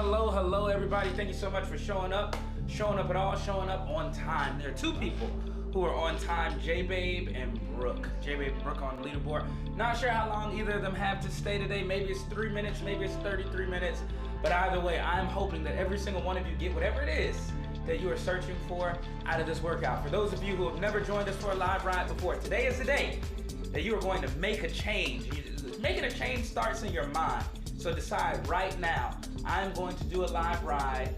Hello, everybody. Thank you so much for showing up at all, showing up on time. There are two people who are on time, J-Babe and Brooke. J-Babe and Brooke on the leaderboard. Not sure how long either of them have to stay today. Maybe it's 3 minutes, maybe it's 33 minutes. But either way, I'm hoping that every single one of you get whatever it is that you are searching for out of this workout. For those of you who have never joined us for a live ride before, today is the day that you are going to make a change. Making a change starts in your mind. So decide right now, I'm going to do a live ride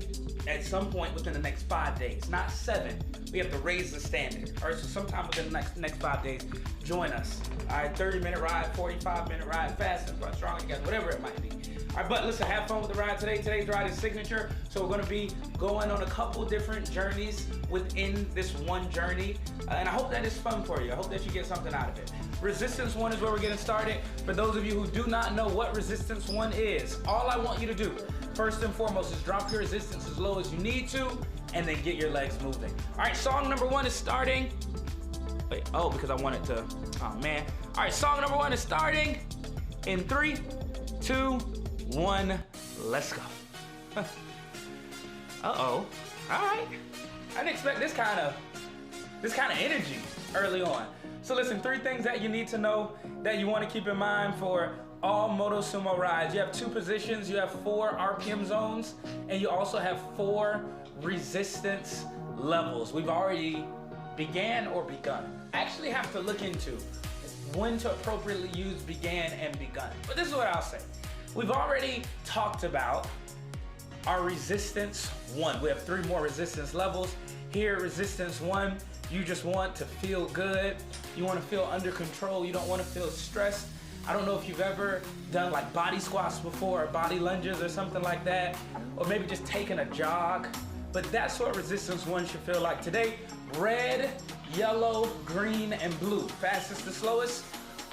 at some point within the next 5 days, not 7. We have to raise the standard. All right, so sometime within the next 5 days, join us. All right, 30-minute ride, 45-minute ride, fast and fun, strong together, whatever it might be. All right, but listen, have fun with the ride today. Today's ride is signature, so we're gonna be going on a couple different journeys within this one journey, and I hope that is fun for you. I hope that you get something out of it. Resistance 1 is where we're getting started. For those of you who do not know what Resistance 1 is, all I want you to do, first and foremost, is drop your resistance as low as you need to, and then get your legs moving. All right, song number 1 is starting. Wait, oh, because I wanted to, oh man. All right, song number 1 is starting in 3, 2, 1, let's go. Uh-oh, all right. I didn't expect this kind of energy early on. So listen, 3 things that you need to know that you want to keep in mind for all Motosumo rides. You have 2 positions, you have 4 RPM zones, and you also have 4 resistance levels. We've already begun. I actually have to look into when to appropriately use began and begun. But this is what I'll say. We've already talked about our resistance 1. We have 3 more resistance levels. Here, resistance 1, you just want to feel good. You want to feel under control. You don't want to feel stressed. I don't know if you've ever done like body squats before or body lunges or something like that, or maybe just taking a jog, but that's what resistance 1 should feel like. Today, red, yellow, green, and blue. Fastest to slowest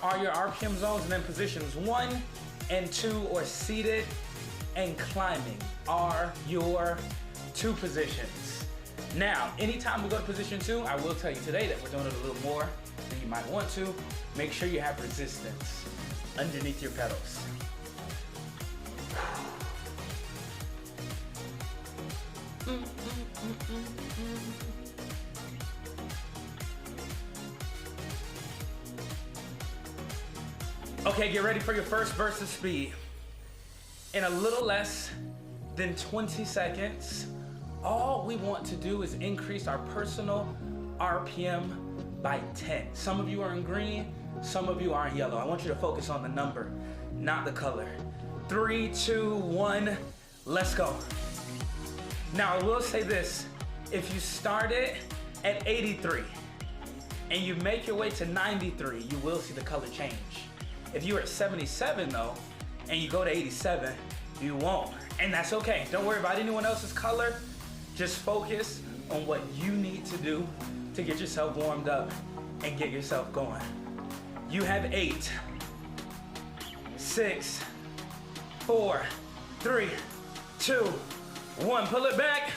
are your RPM zones, and then positions 1 and 2, or seated and climbing, are your 2 positions. Now, anytime we go to position 2, I will tell you today that we're doing it a little more than you might want to. Make sure you have resistance underneath your pedals. Okay, get ready for your first burst of speed. In a little less than 20 seconds, all we want to do is increase our personal RPM by 10. Some of you are in green, some of you are in yellow. I want you to focus on the number, not the color. 3, 2, 1, let's go. Now I will say this, if you started at 83 and you make your way to 93, you will see the color change. If you're at 77 though, and you go to 87, you won't. And that's okay. Don't worry about anyone else's color. Just focus on what you need to do to get yourself warmed up and get yourself going. You have 8, 6, 4, 3, 2, 1. Pull it back.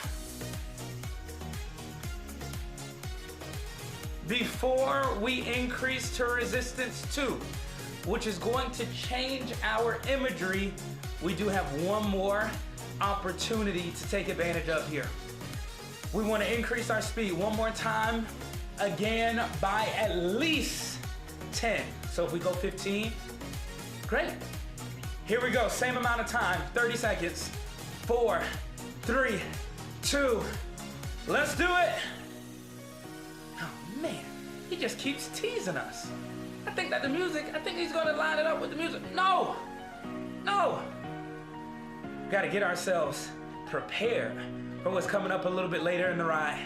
Before we increase to resistance 2, which is going to change our imagery, we do have one more opportunity to take advantage of here. We want to increase our speed one more time, again by at least 10. So if we go 15, great. Here we go, same amount of time, 30 seconds. 4, 3, 2, let's do it. Oh man, he just keeps teasing us. I think he's gonna line it up with the music. No. Gotta get ourselves prepared for what's coming up a little bit later in the ride.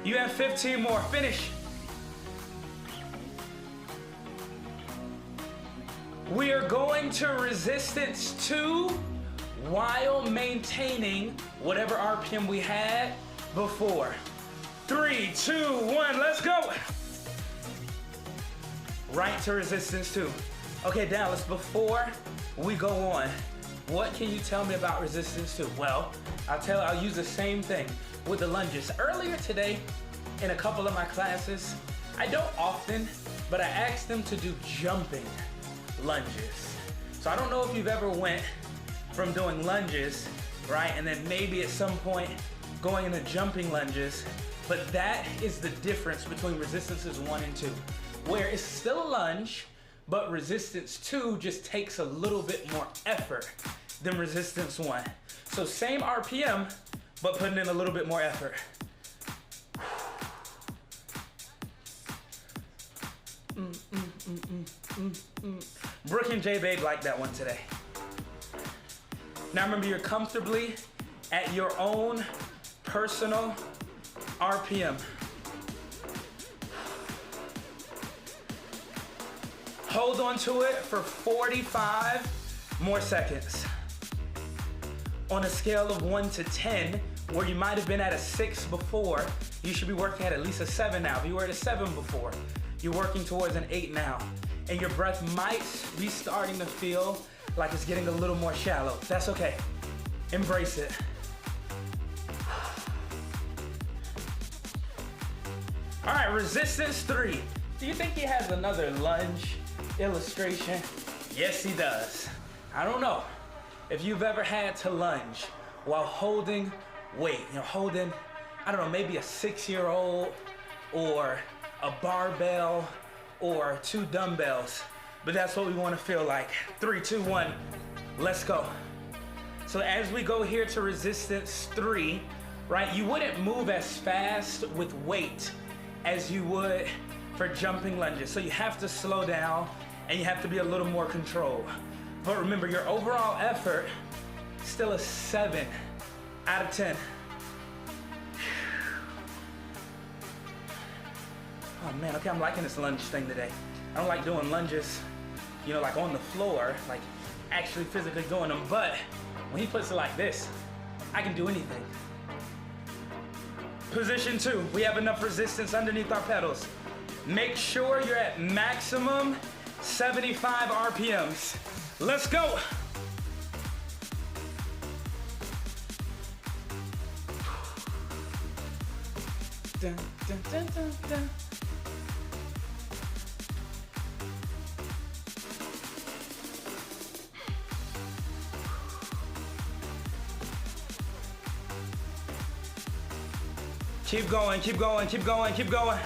You have 15 more, finish. We are going to resistance 2 while maintaining whatever RPM we had before. 3, 2, 1, let's go. Right to resistance 2. Okay, Dallas, before we go on, what can you tell me about resistance 2? Well, I'll use the same thing with the lunges. Earlier today, in a couple of my classes, I don't often, but I asked them to do jumping lunges. So I don't know if you've ever went from doing lunges right? And then maybe at some point going into jumping lunges. But that is the difference between resistances 1 and 2, where it's still a lunge, but resistance 2 just takes a little bit more effort than resistance 1. So same RPM, but putting in a little bit more effort. Brooke and J Babe like that one today. Now remember, you're comfortably at your own personal RPM. Hold on to it for 45 more seconds. On a scale of 1 to 10, where you might have been at a 6 before, you should be working at least a 7 now. If you were at a 7 before, you're working towards an 8 now. And your breath might be starting to feel like it's getting a little more shallow. That's okay. Embrace it. All right, resistance 3. Do you think he has another lunge illustration? Yes, he does. I don't know if you've ever had to lunge while holding weight. You know, holding, I don't know, maybe a 6-year-old or a barbell or 2 dumbbells. But that's what we want to feel like. 3, 2, 1, let's go. So as we go here to resistance 3, right, you wouldn't move as fast with weight as you would for jumping lunges. So you have to slow down and you have to be a little more controlled. But remember, your overall effort is still a 7 out of 10. Oh man, okay, I'm liking this lunge thing today. I don't like doing lunges, you know, like on the floor, like actually physically doing them, but when he puts it like this, I can do anything. Position 2, we have enough resistance underneath our pedals. Make sure you're at maximum 75 RPMs. Let's go. Dun, dun, dun, dun, dun. Keep going, keep going, keep going, keep going.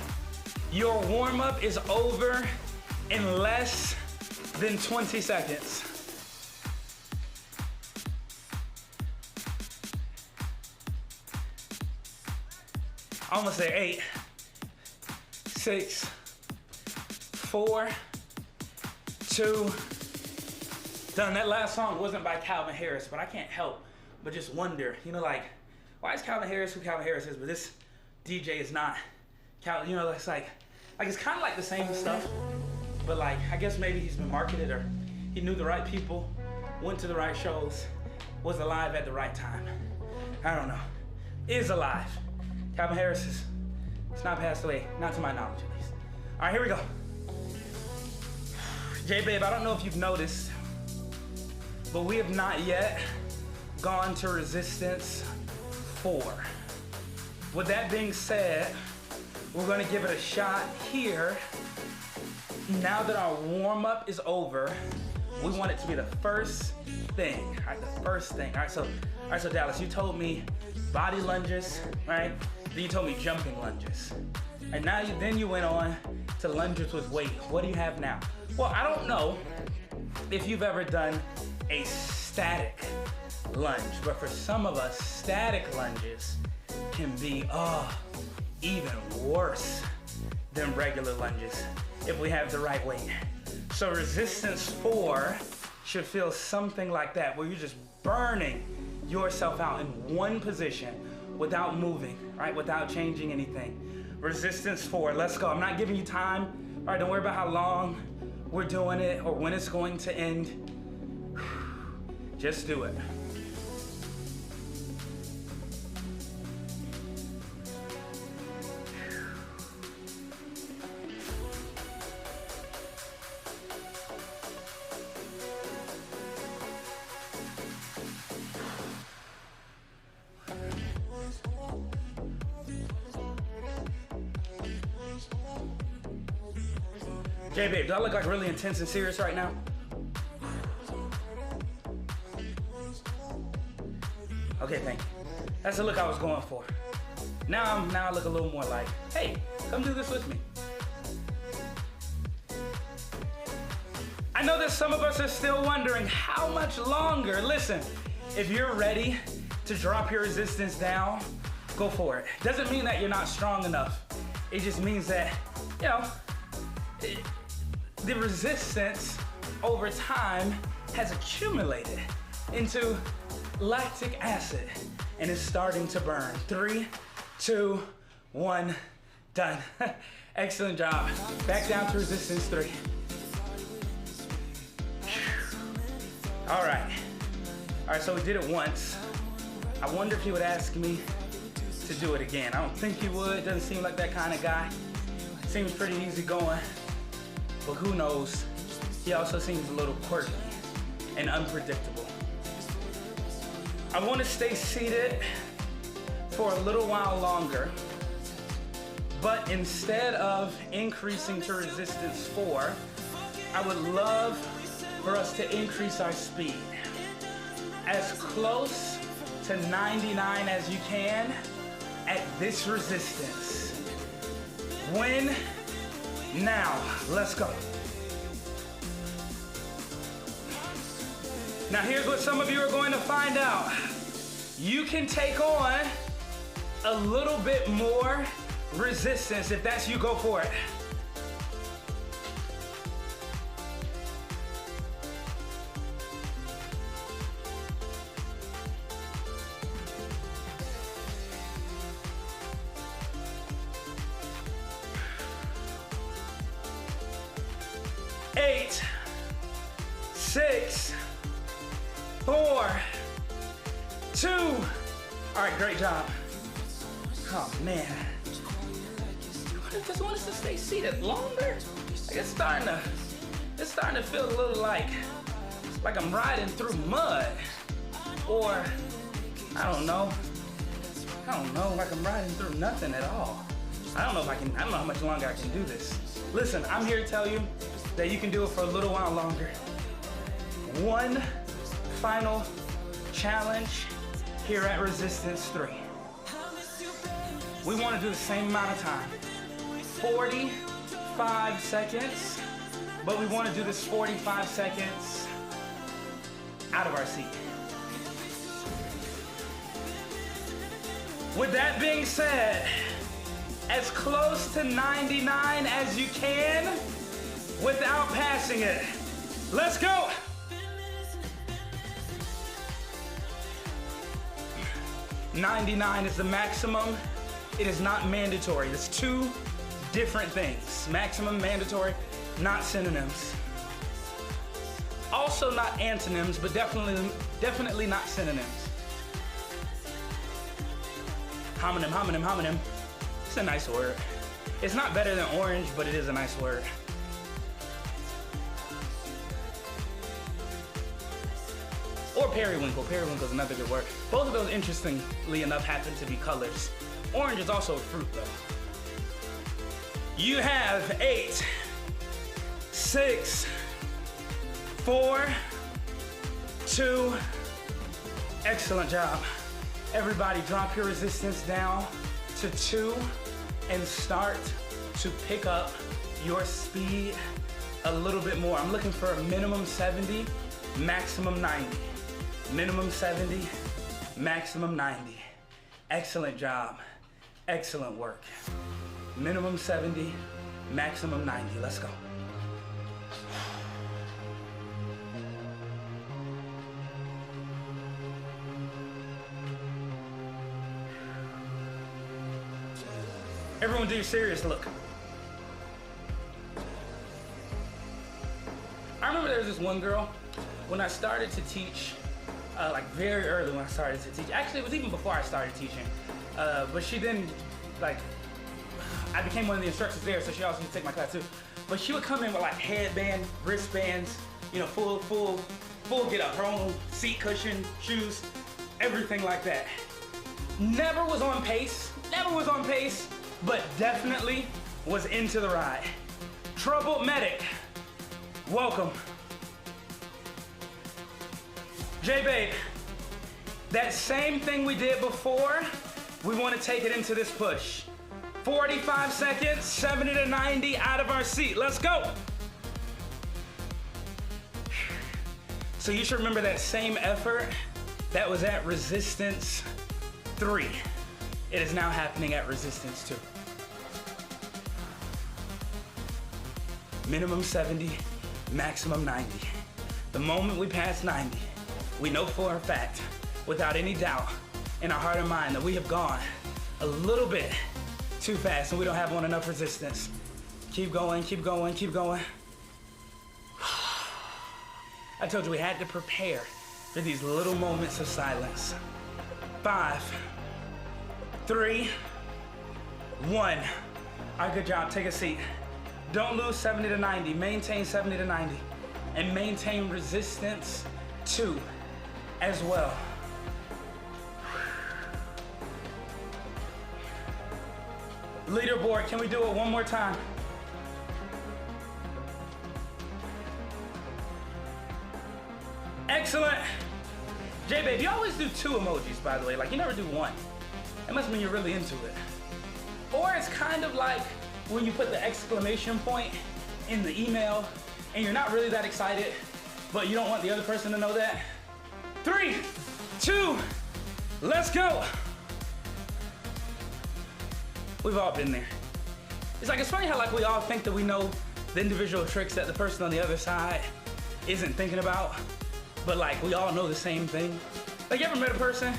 Your warm-up is over in less than 20 seconds. I'm gonna say 8, 6, 4, 2, done. That last song wasn't by Calvin Harris, but I can't help but just wonder, you know, like, why is Calvin Harris who Calvin Harris is, but this DJ is not Calvin, you know, it's like it's kind of like the same stuff, but like, I guess maybe he's been marketed or he knew the right people, went to the right shows, was alive at the right time. I don't know. Is alive. Calvin Harris is, it's not passed away, not to my knowledge at least. All right, here we go. J-Babe, I don't know if you've noticed, but we have not yet gone to resistance 4. With that being said, we're gonna give it a shot here. Now that our warm-up is over, we want it to be the first thing, all right, the first thing. All right, so Dallas, you told me body lunges, right? Then you told me jumping lunges. And now then you went on to lunges with weight. What do you have now? Well, I don't know if you've ever done a static lunge, but for some of us, static lunges can be even worse than regular lunges if we have the right weight. So resistance 4 should feel something like that, where you're just burning yourself out in one position without moving, right? Without changing anything. Resistance 4, let's go. I'm not giving you time. All right, don't worry about how long we're doing it or when it's going to end. Just do it. J Babe, do I look like really intense and serious right now? Okay, thank you. That's the look I was going for. Now I look a little more like, hey, come do this with me. I know that some of us are still wondering how much longer. Listen, if you're ready to drop your resistance down, go for it. Doesn't mean that you're not strong enough. It just means that, you know, the resistance over time has accumulated into lactic acid and is starting to burn. 3, 2, 1, done. Excellent job. Back down to resistance 3. All right, so we did it once. I wonder if he would ask me to do it again. I don't think he would. Doesn't seem like that kind of guy. Seems pretty easy going, but who knows? He also seems a little quirky and unpredictable. I want to stay seated for a little while longer, but instead of increasing to resistance 4, I would love for us to increase our speed as close to 99 as you can at this resistance. When? Now. Let's go. Now here's what some of you are going to find out. You can take on a little bit more resistance. If that's you, go for it. Eight, 6, 4, 2. All right, great job. Oh man, just want us to stay seated longer. Like it's starting to feel a little like I'm riding through mud, or I don't know, like I'm riding through nothing at all. I don't know how much longer I can do this. Listen, I'm here to tell you that you can do it for a little while longer. One final challenge here at Resistance 3. We want to do the same amount of time, 45 seconds, but we want to do this 45 seconds out of our seat. With that being said, as close to 99 as you can without passing it. Let's go. $99 is the maximum. It is not mandatory. It's two different things. Maximum, mandatory, not synonyms. Also not antonyms, but definitely not synonyms. Homonym. It's a nice word. It's not better than orange, but it is a nice word. Or periwinkle. Periwinkle is another good word. Both of those, interestingly enough, happen to be colors. Orange is also a fruit, though. You have 8, 6, 4, 2. Excellent job. Everybody drop your resistance down to 2 and start to pick up your speed a little bit more. I'm looking for a minimum 70, maximum 90. Minimum 70, maximum 90. Excellent job. Excellent work. Minimum 70, maximum 90. Let's go. Everyone do your serious look. I remember there was this one girl when I started to teach, like very early when I started to teach. Actually, it was even before I started teaching. But she then, like, I became one of the instructors there, so she also used to take my class too. But she would come in with like headband, wristbands, you know, full get up, her own seat cushion, shoes, everything like that. Never was on pace, but definitely was into the ride. Troubled Medic, welcome. J-Babe, That same thing we did before, we want to take it into this push. 45 seconds, 70 to 90 out of our seat. Let's go. So you should remember that same effort that was at resistance 3. It is now happening at resistance 2. Minimum 70, maximum 90. The moment we pass 90, we know for a fact, without any doubt, in our heart and mind that we have gone a little bit too fast and we don't have enough resistance. Keep going, keep going, keep going. I told you we had to prepare for these little moments of silence. 5, 3, 1. All right, good job, take a seat. Don't lose 70 to 90, maintain 70 to 90, and maintain resistance 2 as well. Leaderboard, can we do it one more time? Excellent. J-Babe, you always do 2 emojis, by the way. Like, you never do 1. That must mean you're really into it. Or it's kind of like when you put the exclamation point in the email and you're not really that excited, but you don't want the other person to know that. 3, 2, let's go. We've all been there. It's funny how we all think that we know the individual tricks that the person on the other side isn't thinking about, but we all know the same thing. You ever met a person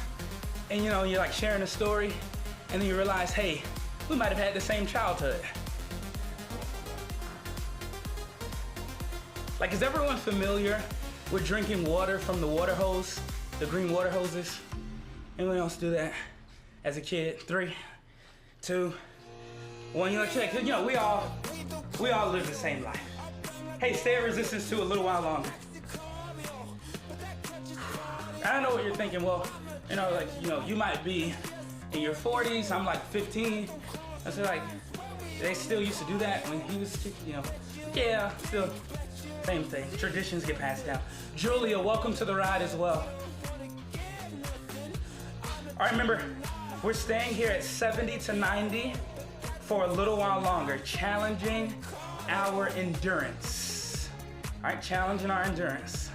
and you're sharing a story and then you realize, hey, we might have had the same childhood. Is everyone familiar with drinking water from the water hose, the green water hoses? Anyone else do that as a kid? 3, 2, 1. Check. We all live the same life. Hey, stay at resistance 2 a little while longer. I know what you're thinking. Well, you might be in your 40s. I'm 15. I said they still used to do that when he was, yeah, still same thing. Traditions get passed down. Julia, welcome to the ride as well. All right, remember, we're staying here at 70 to 90 for a little while longer, challenging our endurance. All right, challenging our endurance.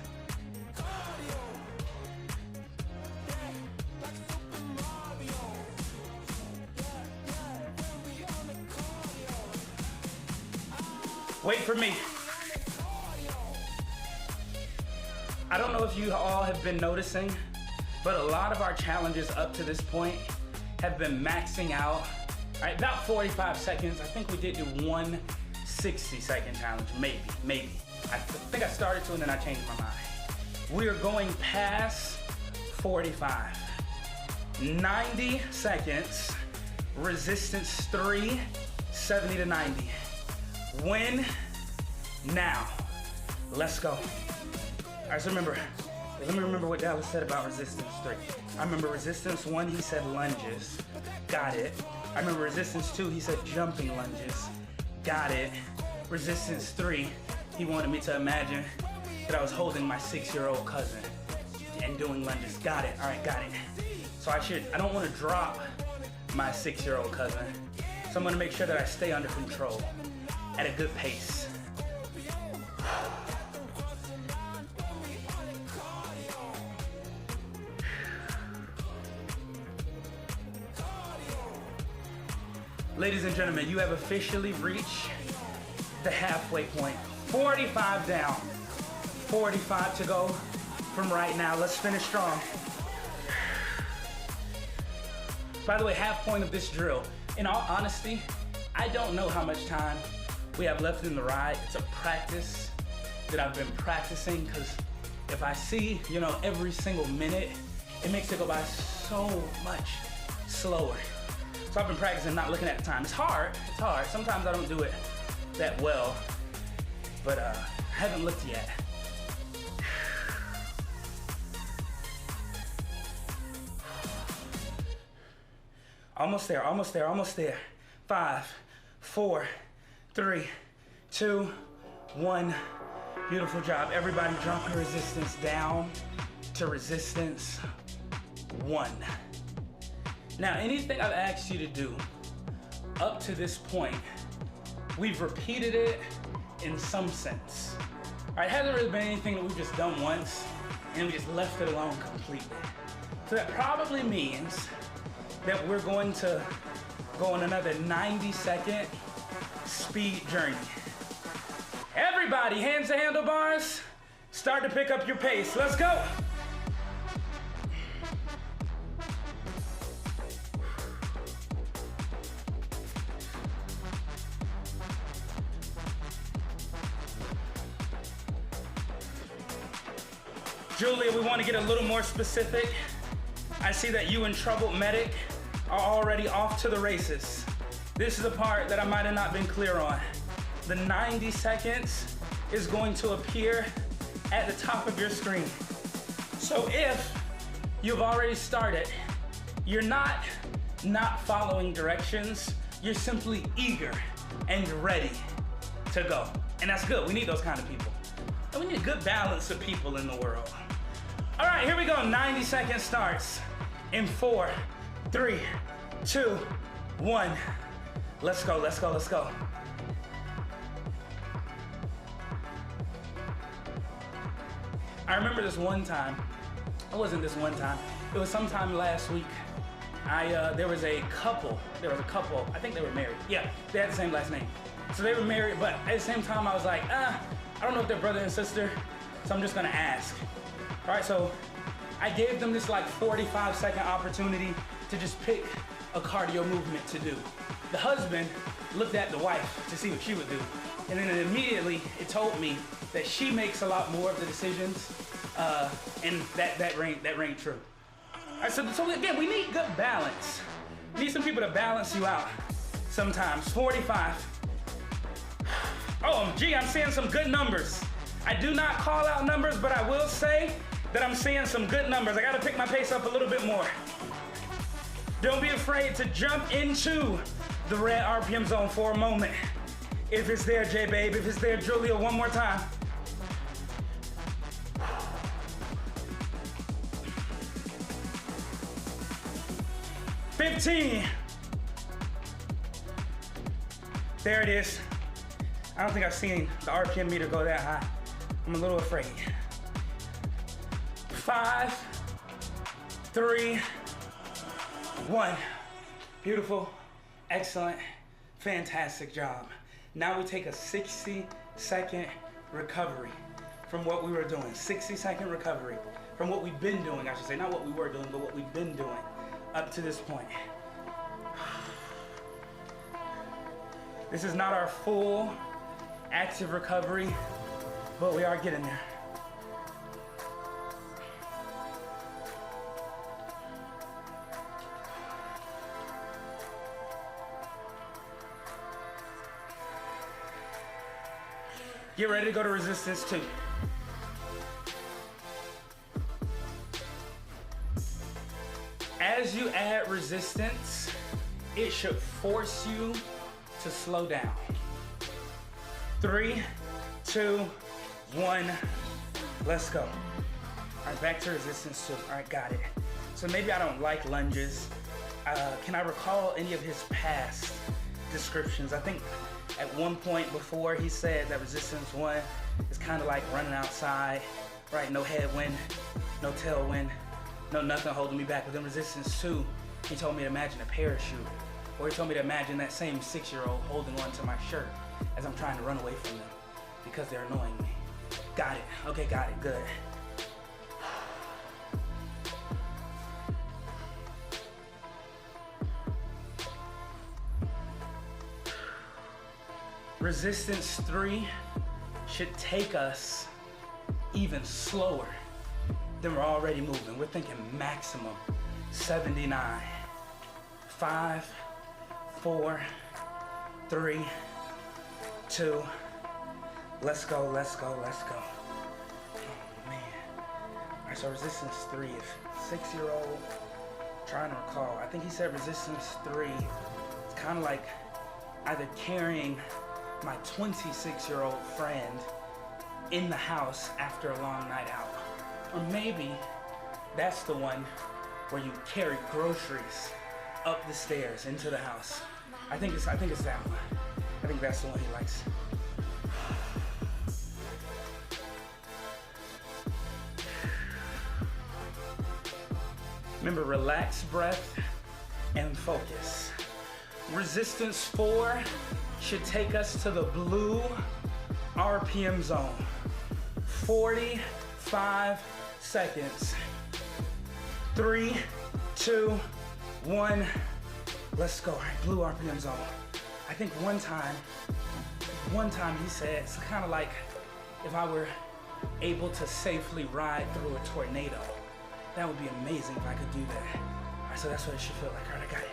Wait for me. I don't know if you all have been noticing, but a lot of our challenges up to this point have been maxing out. All right, about 45 seconds. I think we did do one 60-second challenge, maybe. I think I started to and then I changed my mind. We are going past 45. 90 seconds, resistance 3, 70 to 90. Win now. Let's go. All right, so let me remember what Dallas said about resistance 3. I remember resistance 1, he said lunges. Got it. I remember resistance 2, he said jumping lunges. Got it. Resistance 3, he wanted me to imagine that I was holding my 6-year-old cousin and doing lunges. Got it. All right, got it. So I don't want to drop my 6-year-old cousin. So I'm going to make sure that I stay under control at a good pace. Ladies and gentlemen, you have officially reached the halfway point. 45 down, 45 to go from right now. Let's finish strong. By the way, half point of this drill. In all honesty, I don't know how much time we have left in the ride. It's a practice that I've been practicing, because if I see, every single minute, it makes it go by so much slower. So I've been practicing not looking at the time. It's hard. Sometimes I don't do it that well, but I haven't looked yet. Almost there. 5, 4, 3, 2, 1. Beautiful job. Everybody drop your resistance down to resistance 1. Now, anything I've asked you to do up to this point, we've repeated it in some sense. All right, it hasn't really been anything that we've just done once and we just left it alone completely. So that probably means that we're going to go on another 90-second speed journey. Everybody, hands to handlebars, start to pick up your pace. Let's go. Julia, we want to get a little more specific. I see that you and Troubled Medic are already off to the races. This is the part that I might have not been clear on. The 90 seconds is going to appear at the top of your screen. So if you've already started, you're not following directions, you're simply eager and ready to go. And that's good, we need those kind of people. And we need a good balance of people in the world. All right, here we go, 90 seconds starts in 4, 3, 2, 1. Let's go, let's go, let's go. I remember this one time, it wasn't this one time, it was sometime last week. There was a couple, I think they were married. Yeah, they had the same last name. So they were married, but at the same time I was like, I don't know if they're brother and sister, so I'm just gonna ask. All right, so I gave them this like 45-second opportunity to just pick a cardio movement to do. The husband looked at the wife to see what she would do, and then immediately it told me that she makes a lot more of the decisions, and that rang true. All right, so again, we need good balance. We need some people to balance you out sometimes. 45. Oh, gee, I'm seeing some good numbers. I do not call out numbers, but I will say that I'm seeing some good numbers. I gotta pick my pace up a little bit more. Don't be afraid to jump into the red RPM zone for a moment. If it's there, J-Babe, if it's there, Julia, one more time. $15. There it is. I don't think I've seen the RPM meter go that high. I'm a little afraid. 5, 3, 1. Beautiful, excellent, fantastic job. Now we take a 60-second recovery from what we were doing. 60-second recovery from what we've been doing, I should say. Not what we were doing, but what we've been doing up to this point. This is not our full active recovery, but we are getting there. Get ready to go to resistance 2. As you add resistance, it should force you to slow down. 3, 2, 1, let's go. All right, back to resistance 2. All right, got it. So maybe I don't like lunges. Can I recall any of his past descriptions? I think at one point before he said that resistance 1 is kind of like running outside, right? No headwind, no tailwind, no nothing holding me back. But then resistance 2, he told me to imagine a parachute. Or he told me to imagine that same 6-year-old holding on to my shirt as I'm trying to run away from them because they're annoying me. Got it. Okay, got it. Good. Resistance 3 should take us even slower than we're already moving. We're thinking maximum 79. 5, 4, 3, 2, let's go, let's go, let's go. Oh man. All right, so resistance 3 is 6-year-old, trying to recall. I think he said resistance 3 is kind of like either carrying my 26-year-old friend in the house after a long night out. Or maybe that's the one where you carry groceries up the stairs into the house. I think it's that one. I think that's the one he likes. Remember, relax breath and focus. Resistance 4 should take us to the blue RPM zone. 45 seconds. 3, 2, 1. Let's go. All right, blue RPM zone. I think one time he said, it's kind of like if I were able to safely ride through a tornado. That would be amazing if I could do that. All right, so that's what it should feel like. All right, I got it.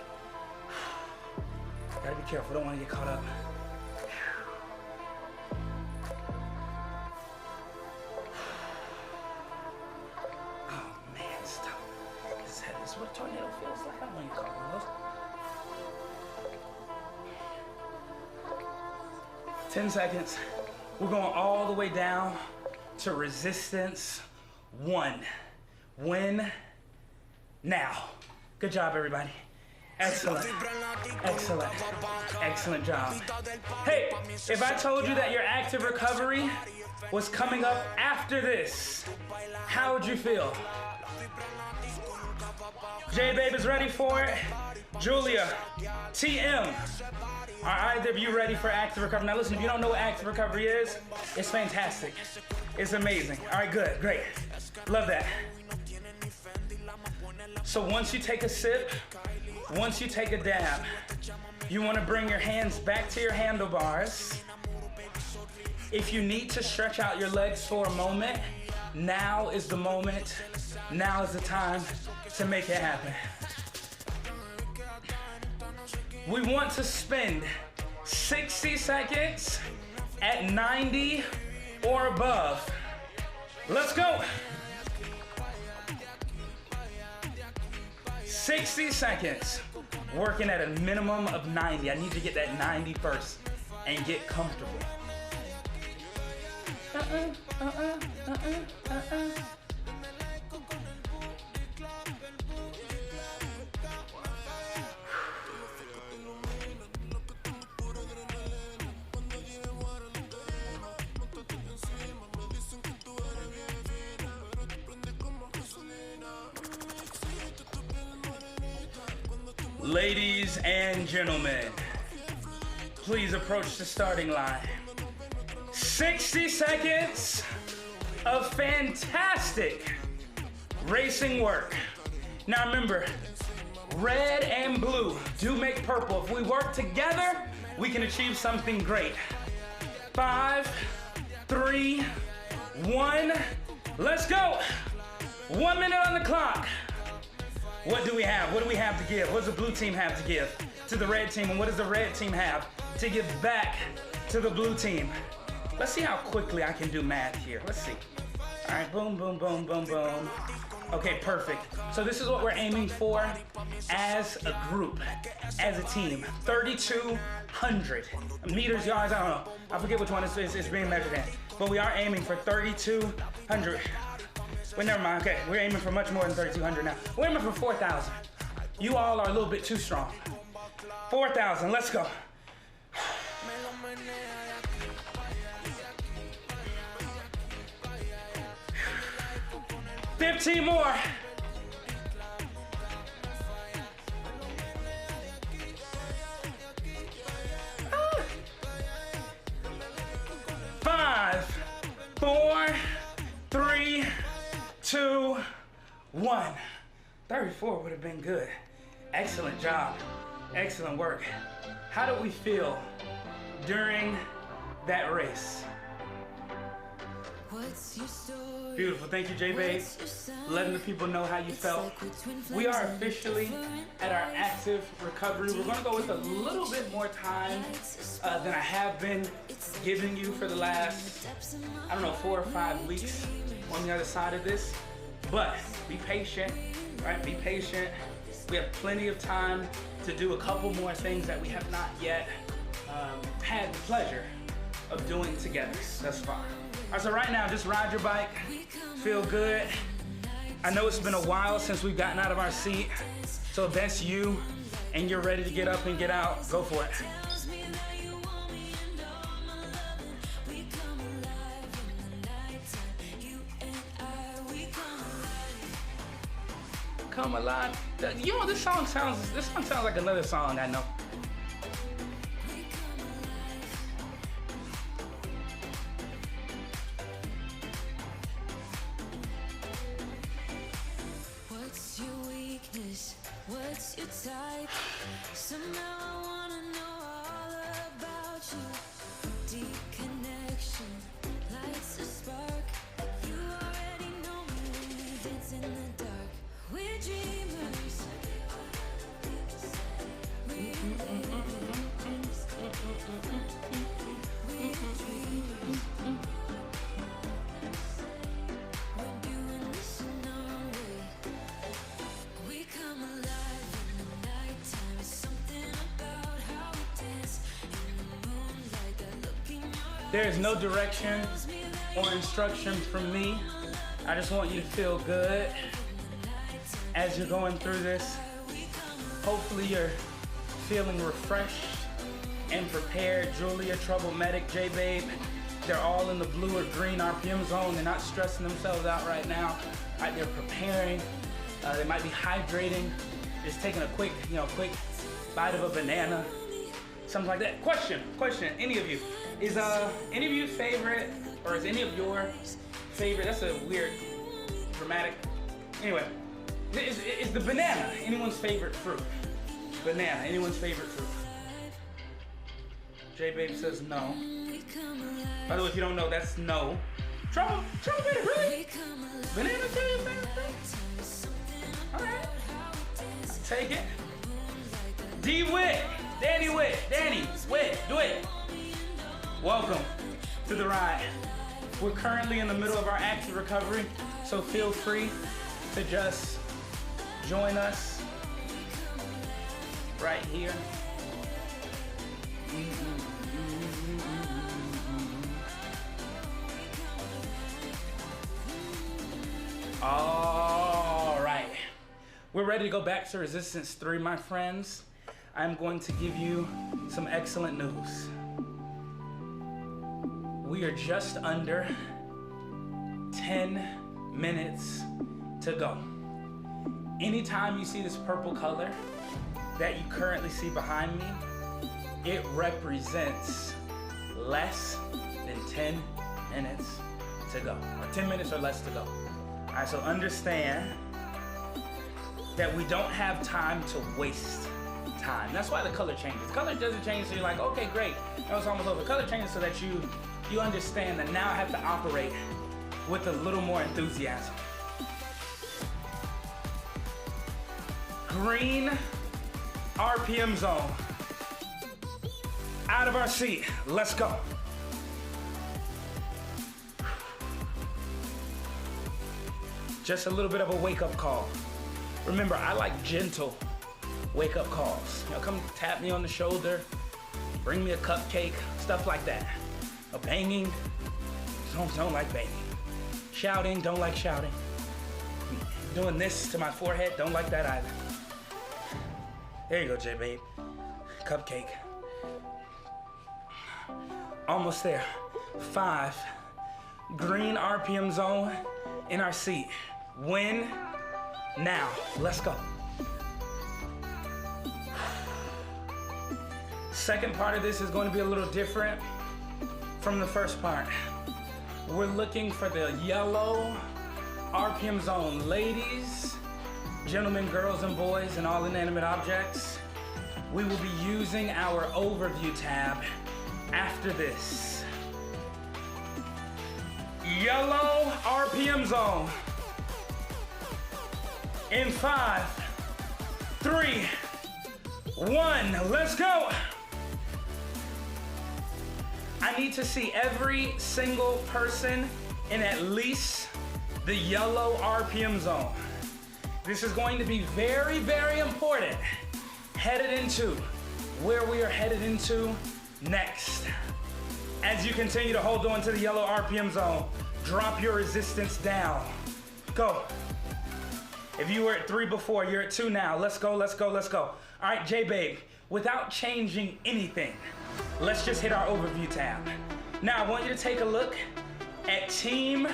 Gotta be careful, don't want to get caught up. Oh man, stop. This is what a tornado feels like. I don't want to get caught up in those. 10 seconds. We're going all the way down to resistance 1. Win now. Good job, everybody. Excellent. Excellent. Excellent job. Hey, if I told you that your active recovery was coming up after this, how would you feel? J-Babe is ready for it. Julia, TM, are either of you ready for active recovery? Now listen, if you don't know what active recovery is, it's fantastic. It's amazing. All right, good, great. Love that. So once you take a sip, once you take a dab, you want to bring your hands back to your handlebars. If you need to stretch out your legs for a moment, now is the moment. Now is the time to make it happen. We want to spend 60 seconds at 90 or above. Let's go. 60 seconds, working at a minimum of 90. I need to get that 90 first and get comfortable. Ladies and gentlemen, please approach the starting line. 60 seconds of fantastic racing work. Now remember, red and blue do make purple. If we work together, we can achieve something great. 5, 3, 1, let's go. 1 minute on the clock. What do we have? What do we have to give? What does the blue team have to give to the red team? And what does the red team have to give back to the blue team? Let's see how quickly I can do math here. Let's see. All right, boom, boom, boom, boom, boom. Okay, perfect. So this is what we're aiming for as a group, as a team. 3,200 meters, yards, I don't know. I forget which one it's being measured in. But we are aiming for 3,200. Well, never mind. Okay, we're aiming for much more than 3,200 now. We're aiming for 4,000. You all are a little bit too strong. 4,000, let's go. 15 more. Five, 4, 3, 2, 1. 34 would have been good. Excellent job. Excellent work. How did we feel during that race? Beautiful. Thank you, J-Babe. Letting the people know how you felt. We are officially at our active recovery. We're going to go with a little bit more time than I have been giving you for the last, 4 or 5 weeks on the other side of this. But be patient, right? Be patient. We have plenty of time to do a couple more things that we have not yet had the pleasure of doing together thus far. All right, so right now, just ride your bike, feel good. I know it's been a while since we've gotten out of our seat, so if that's you and you're ready to get up and get out, go for it. Come alive. You know, this song sounds like another song I know. What's your weakness? What's your type? Somehow I wanna know all about you. Deep connection lights a spark. You already know me when we dance in the dark. We're dreamers. We're dreamers. We're doing this in our way. We come alive in the nighttime. It's something about how we dance in the moonlight. That look in your eyes. There is no direction or instruction from me. I just want you to feel good as you're going through this. Hopefully you're feeling refreshed and prepared. Julia, Troublematic, J-Babe, they're all in the blue or green RPM zone. They're not stressing themselves out right now. They're preparing. They might be hydrating, just taking a quick bite of a banana, something like that. Question, any of you, is any of you favorite, or is any of your favorite, that's a weird, dramatic, anyway, is the banana anyone's favorite fruit? Banana, anyone's favorite fruit? J-Babe says no. By the way, if you don't know, that's no. Trouble, really? Banana's your favorite fruit? All right, I'll take it. D-Wit, Danny Witt, do it. Welcome to the ride. We're currently in the middle of our active recovery, so feel free to just join us right here. All right. We're ready to go back to Resistance 3, my friends. I'm going to give you some excellent news. We are just under 10 minutes to go. Anytime you see this purple color that you currently see behind me, it represents less than 10 minutes to go, or 10 minutes or less to go. All right, so understand that we don't have time to waste time. That's why the color changes. Color doesn't change so you're like, okay, great, that was almost over. Color changes so that you understand that now I have to operate with a little more enthusiasm. Green RPM zone. Out of our seat, let's go. Just a little bit of a wake-up call. Remember, I like gentle wake-up calls. You know, come tap me on the shoulder, bring me a cupcake, stuff like that. A banging, don't like banging. Shouting, don't like shouting. Doing this to my forehead, don't like that either. There you go, J-Babe. Cupcake. Almost there. 5. Green RPM zone in our seat. When? Now. Let's go. Second part of this is going to be a little different from the first part. We're looking for the yellow RPM zone. Ladies, gentlemen, girls, and boys, and all inanimate objects, we will be using our overview tab after this. Yellow RPM zone. In 5, 3, 1, let's go. I need to see every single person in at least the yellow RPM zone. This is going to be very, very important headed into where we are headed into next. As you continue to hold on to the yellow RPM zone, drop your resistance down. Go. If you were at 3 before, you're at 2 now. Let's go, let's go, let's go. All right, J-Babe, without changing anything, let's just hit our overview tab. Now, I want you to take a look at team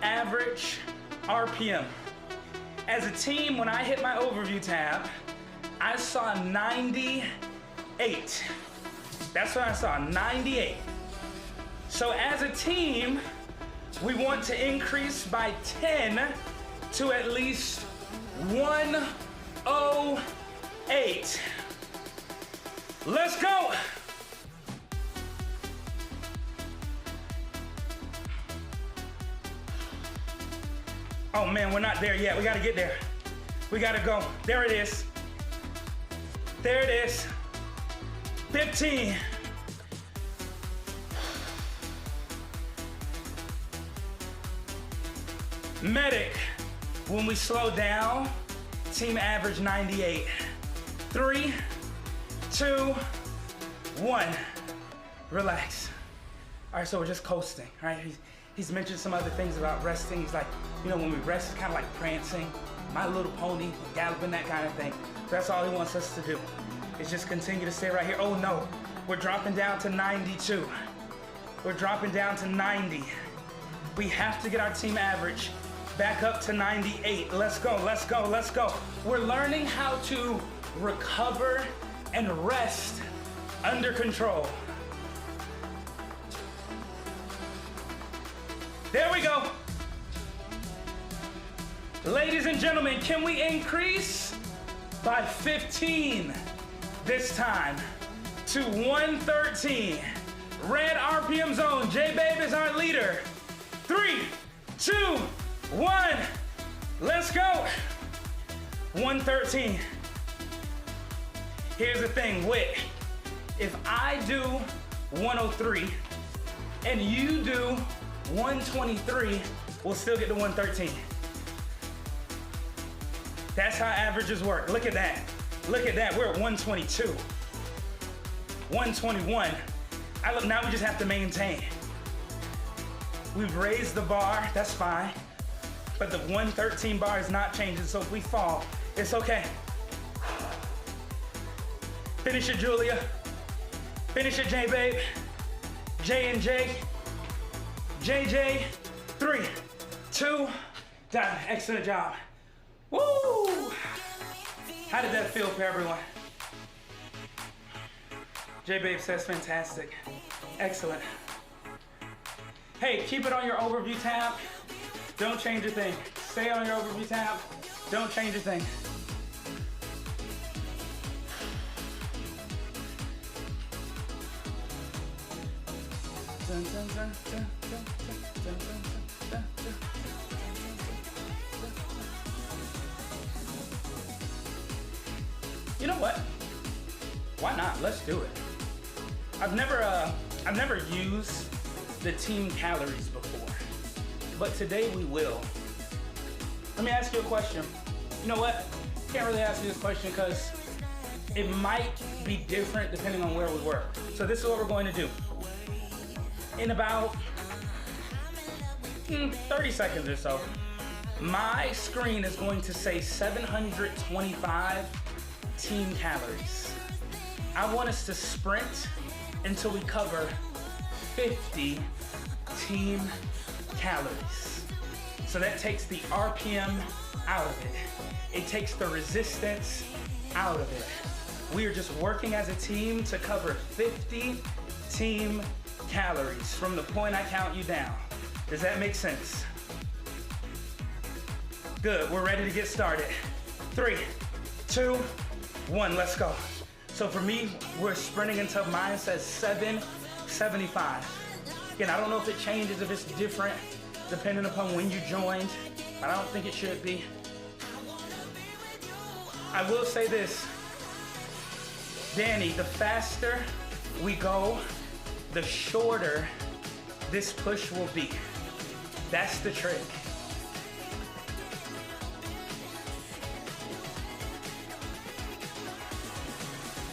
average RPM. As a team, when I hit my overview tab, I saw 98. That's what I saw, 98. So as a team, we want to increase by 10 to at least 108. Let's go. Oh man, we're not there yet. We gotta get there. We gotta go. There it is. There it is. 15. Medic, when we slow down, team average 98. 3, 2, 1. Relax. All right, so we're just coasting, right? He's mentioned some other things about resting. He's like, you know, when we rest, it's kind of like prancing, My Little Pony, galloping, that kind of thing. That's all he wants us to do, is just continue to stay right here. Oh no, we're dropping down to 92. We're dropping down to 90. We have to get our team average back up to 98. Let's go, let's go, let's go. We're learning how to recover and rest under control. There we go. Ladies and gentlemen, can we increase by 15 this time to 113? Red RPM zone, J-Babe is our leader. 3, 2, 1, let's go. 113. Here's the thing, Whit. If I do 103 and you do 123, we'll still get to 113. That's how averages work. Look at that. Look at that. We're at 122. 121. Now we just have to maintain. We've raised the bar, that's fine. But the 113 bar is not changing, so if we fall, it's okay. Finish it, Julia. Finish it, J-Babe. J and J. JJ. 3, 2, done. Excellent job. Woo! How did that feel for everyone? J-Babe says fantastic. Excellent. Hey, keep it on your overview tab. Don't change a thing. Stay on your overview tab. Don't change a thing. Dun, dun, dun, dun, dun, dun, dun, dun, dun. You know what? Why not? Let's do it. I've never used the team calories before, but today we will. Let me ask you a question. You know what? Can't really ask you this question because it might be different depending on where we work. So this is what we're going to do. In about 30 seconds or so, my screen is going to say 725 team calories. I want us to sprint until we cover 50 team calories. So that takes the RPM out of it. It takes the resistance out of it. We are just working as a team to cover 50 team calories from the point I count you down. Does that make sense? Good, we're ready to get started. 3, 2, 1, let's go. So for me, we're sprinting until mine says 775. Again, I don't know if it changes, if it's different, depending upon when you joined. I don't think it should be. I will say this. Danny, the faster we go, the shorter this push will be. That's the trick.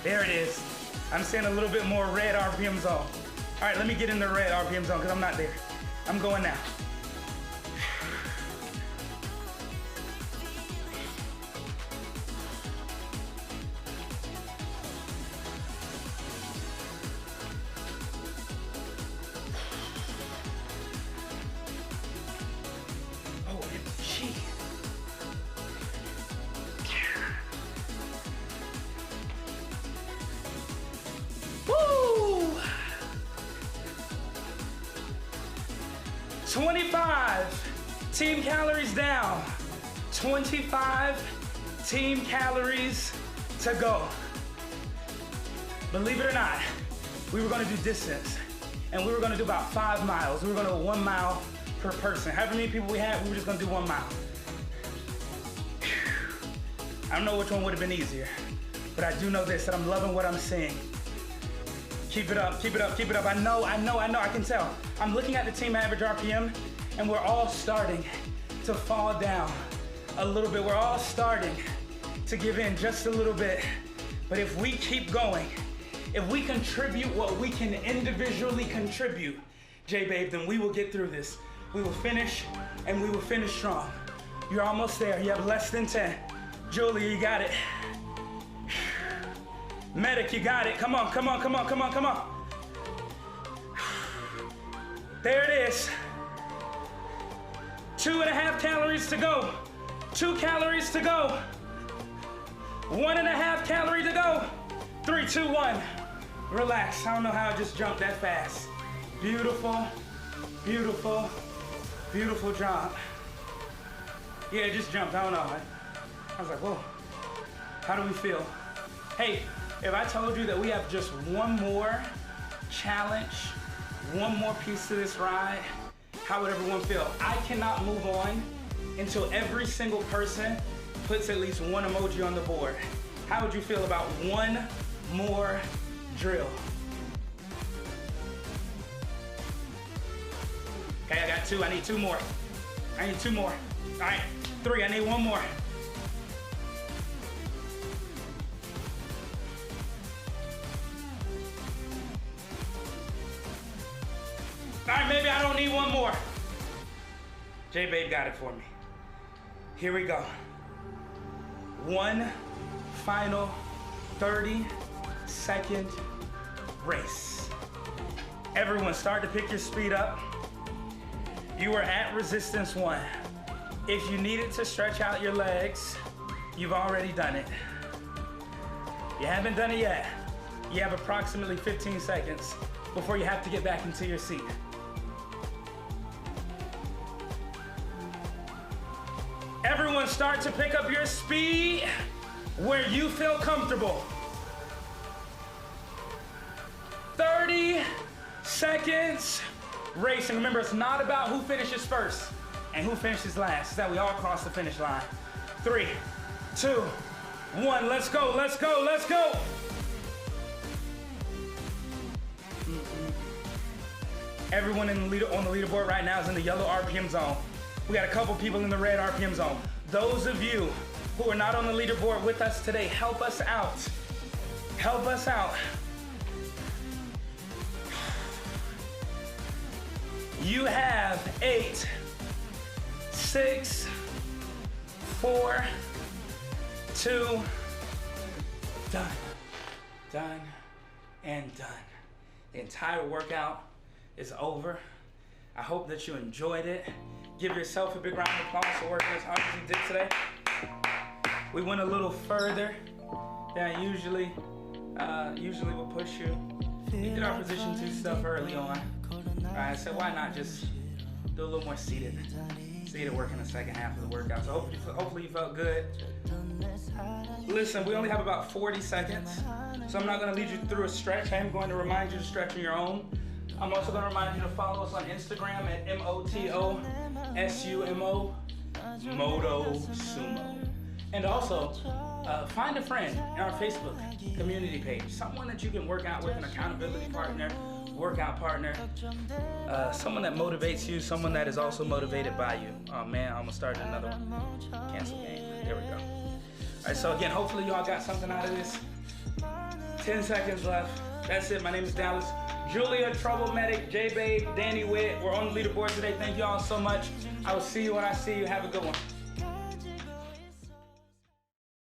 There it is. I'm seeing a little bit more red RPM zone. All right, let me get in the red RPM zone because I'm not there. I'm going now. 25 team calories down. 25 team calories to go. Believe it or not, we were gonna do distance, and we were gonna do about 5 miles. We were gonna do 1 mile per person. However many people we had, we were just gonna do 1 mile. I don't know which one would have been easier, but I do know this, that I'm loving what I'm seeing. Keep it up, keep it up, keep it up. I know, I can tell. I'm looking at the team average RPM, and we're all starting to fall down a little bit. We're all starting to give in just a little bit. But if we keep going, if we contribute what we can individually contribute, J-Babe, then we will get through this. We will finish, and we will finish strong. You're almost there. You have less than 10. Julia, you got it. Medic, you got it. Come on, come on, come on, come on, come on. There it is. 2.5 calories to go. 2 calories to go. 1.5 calorie to go. 3, 2, 1. Relax. I don't know how I just jumped that fast. Beautiful, beautiful, beautiful jump. Yeah, it just jumped. I don't know. I was like, whoa. How do we feel? Hey, if I told you that we have just one more challenge, one more piece to this ride, how would everyone feel? I cannot move on until every single person puts at least one emoji on the board. How would you feel about one more drill? Okay, I got 2. I need 2 more. I need 2 more. All right, 3. I need 1 more. All right, maybe I don't need 1 more. J-Babe got it for me. Here we go. One final 30-second race. Everyone start to pick your speed up. You are at resistance 1. If you needed to stretch out your legs, you've already done it. You haven't done it yet. You have approximately 15 seconds before you have to get back into your seat. Everyone start to pick up your speed where you feel comfortable. 30 seconds racing. Remember, it's not about who finishes first and who finishes last. It's that we all cross the finish line. 3, 2, 1, let's go, let's go, let's go. Everyone on the leaderboard right now is in the yellow RPM zone. We got a couple people in the red RPM zone. Those of you who are not on the leaderboard with us today, help us out. Help us out. You have 8, 6, 4, 2, done, done, and done. The entire workout is over. I hope that you enjoyed it. Give yourself a big round of applause for working as hard as you did today. We went a little further than I usually would push you. We did our position 2 stuff early on. I said, why not just do a little more seated work in the second half of the workout. So hopefully you felt good. Listen, we only have about 40 seconds, so I'm not going to lead you through a stretch. I am going to remind you to stretch on your own. I'm also going to remind you to follow us on Instagram at Motosumo, Motosumo. And also, find a friend in our Facebook community page, someone that you can work out with, an accountability partner, workout partner, someone that motivates you, someone that is also motivated by you. Oh man, I almost started another one. Cancel game. There we go. All right, so again, hopefully y'all got something out of this. 10 seconds left. That's it. My name is Dallas. Julia, Trouble Medic, J-Babe, Danny Witt. We're on the leaderboard today. Thank you all so much. I will see you when I see you. Have a good one.